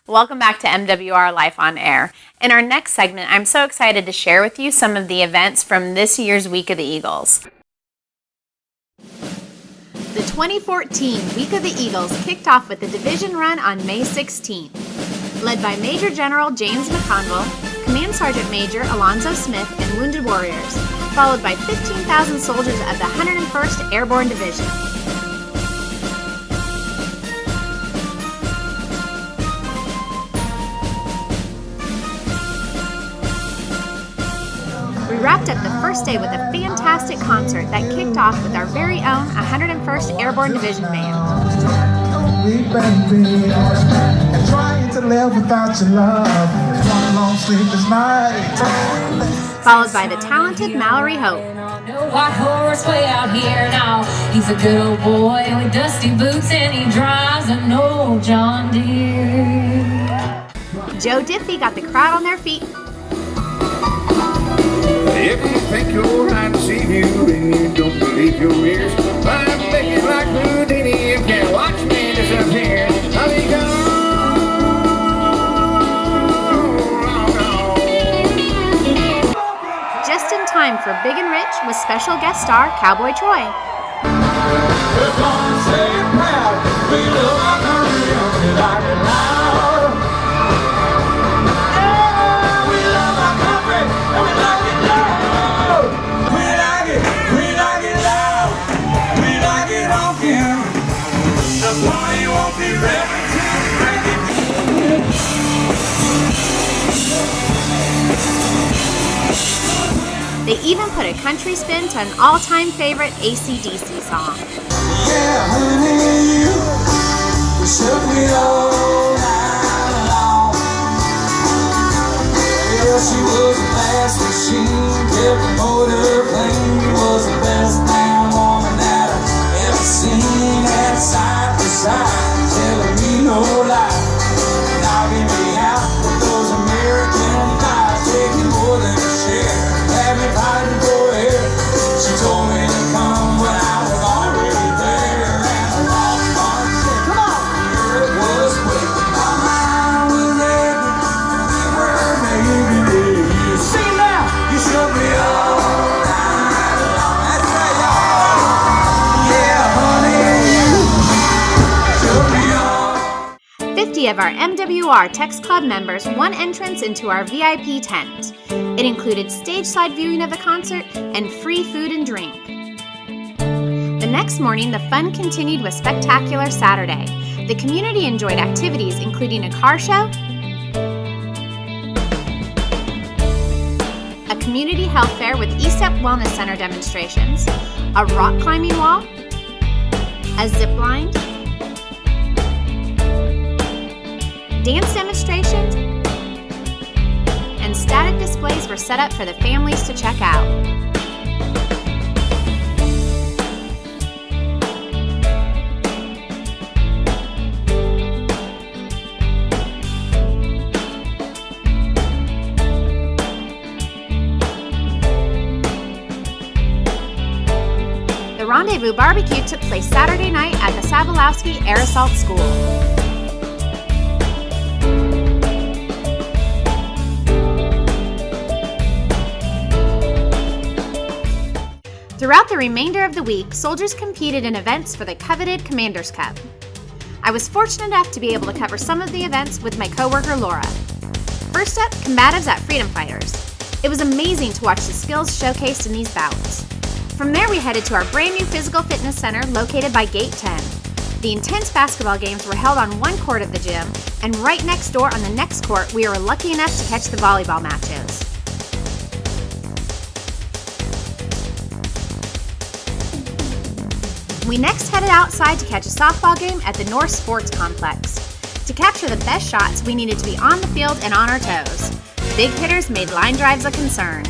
Welcome back to MWR Life on Air. In our next segment, I'm so excited to share with you some of the events from this year's Week of the Eagles. The 2014 Week of the Eagles kicked off with the division run on May 16th. Led by Major General James McConville, Command Sergeant Major Alonzo Smith, and Wounded Warriors, followed by 15,000 soldiers of the 101st Airborne Division. We wrapped up the first day with a fantastic concert that kicked off with our very own 101st Airborne Division Band. Followed by the talented Mallory Hope. White horse way out here now. He's a good old boy with dusty boots and he drives an old John Deere. Joe Diffie got the crowd on their feet. If you think you're right to see you and you don't believe your ears, I'm thinking like Houdini, you can't watch me disappear. I'll be gone. Just in time for Big and Rich with special guest star Cowboy Troy. They even put a country spin to an all-time favorite AC/DC song. Yeah, honey, you shook me all night long. Yeah, she was a fast machine, kept the motor clean. Was the best damn woman that I've ever seen. And side by side, telling me no lie, knocking me out with those American pies, taking more than a share. Had me fighting for air. She told me to come when I was already there. And I lost my shit. Come on! Here it was quick. My mind was aching. We were making it. You see now? You shook me all night long. That's right, y'all. Yeah, honey, you shook me all. 50 of our MWR Tex Club members won entrance into our VIP tent. It included stage-side viewing of the concert and free food and drink. The next morning, the fun continued with Spectacular Saturday. The community enjoyed activities including a car show, a community health fair with ESTEP Wellness Center demonstrations, a rock climbing wall, a zip line, dance demonstrations, and static displays were set up for the families to check out. The Rendezvous Barbecue took place Saturday night at the Sabalowski Air Assault School. Throughout the remainder of the week, soldiers competed in events for the coveted Commander's Cup. I was fortunate enough to be able to cover some of the events with my coworker Laura. First up, combatives at Freedom Fighters. It was amazing to watch the skills showcased in these bouts. From there, we headed to our brand new physical fitness center located by Gate 10. The intense basketball games were held on one court of the gym, and right next door on the next court, we were lucky enough to catch the volleyball matches. We next headed outside to catch a softball game at the North Sports Complex. To capture the best shots, we needed to be on the field and on our toes. Big hitters made line drives a concern.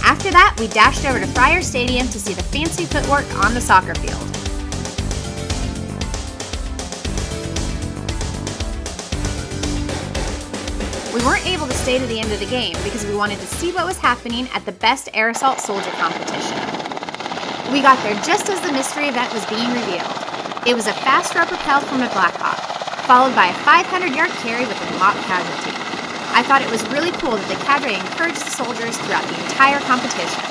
After that, we dashed over to Friar Stadium to see the fancy footwork on the soccer field. We weren't able to stay to the end of the game because we wanted to see what was happening at the Best Air Assault Soldier competition. We got there just as the mystery event was being revealed. It was a fast rubber propel from a Blackhawk, followed by a 500-yard carry with a mock casualty. I thought it was really cool that the cadre encouraged the soldiers throughout the entire competition.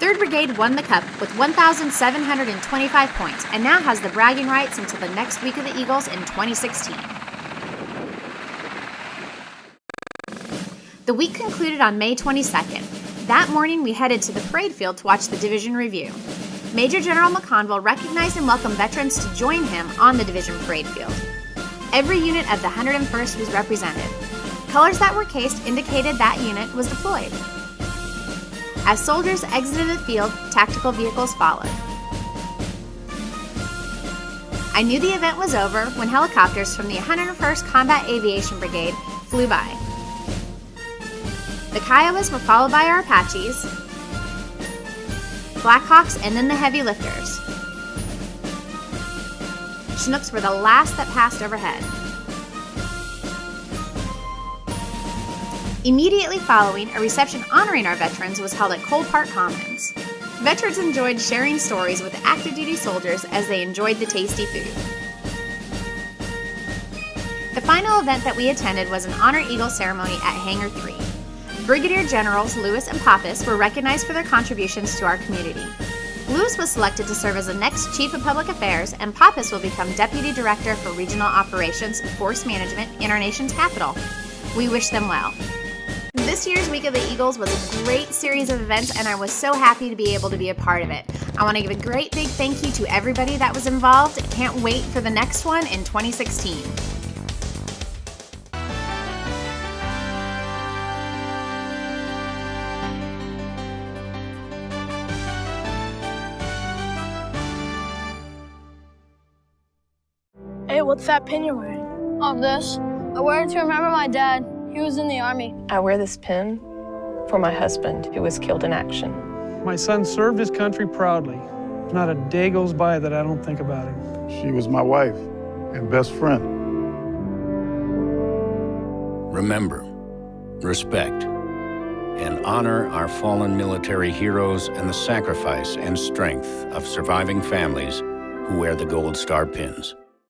Third Brigade won the Cup with 1,725 points and now has the bragging rights until the next week of the Eagles in 2016. The week concluded on May 22nd. That morning, we headed to the parade field to watch the division review. Major General McConville recognized and welcomed veterans to join him on the division parade field. Every unit of the 101st was represented. Colors that were cased indicated that unit was deployed. As soldiers exited the field, tactical vehicles followed. I knew the event was over when helicopters from the 101st Combat Aviation Brigade flew by. The Kiowas were followed by our Apaches, Blackhawks, and then the heavy lifters. Chinooks were the last that passed overhead. Immediately following, a reception honoring our veterans was held at Cole Park Commons. Veterans enjoyed sharing stories with active duty soldiers as they enjoyed the tasty food. The final event that we attended was an Honor Eagle ceremony at Hangar 3. Brigadier Generals Lewis and Pappas were recognized for their contributions to our community. Lewis was selected to serve as the next Chief of Public Affairs, and Pappas will become Deputy Director for Regional Operations and Force Management in our nation's capital. We wish them well. This year's Week of the Eagles was a great series of events, and I was so happy to be able to be a part of it. I want to give a great big thank you to everybody that was involved. Can't wait for the next one in 2016. Hey, what's that pin you're wearing? Oh, this? I wear it to remember my dad. He was in the Army. I wear this pin for my husband, who was killed in action. My son served his country proudly. Not a day goes by that I don't think about him. She was my wife and best friend. Remember, respect, and honor our fallen military heroes and the sacrifice and strength of surviving families who wear the Gold Star pins.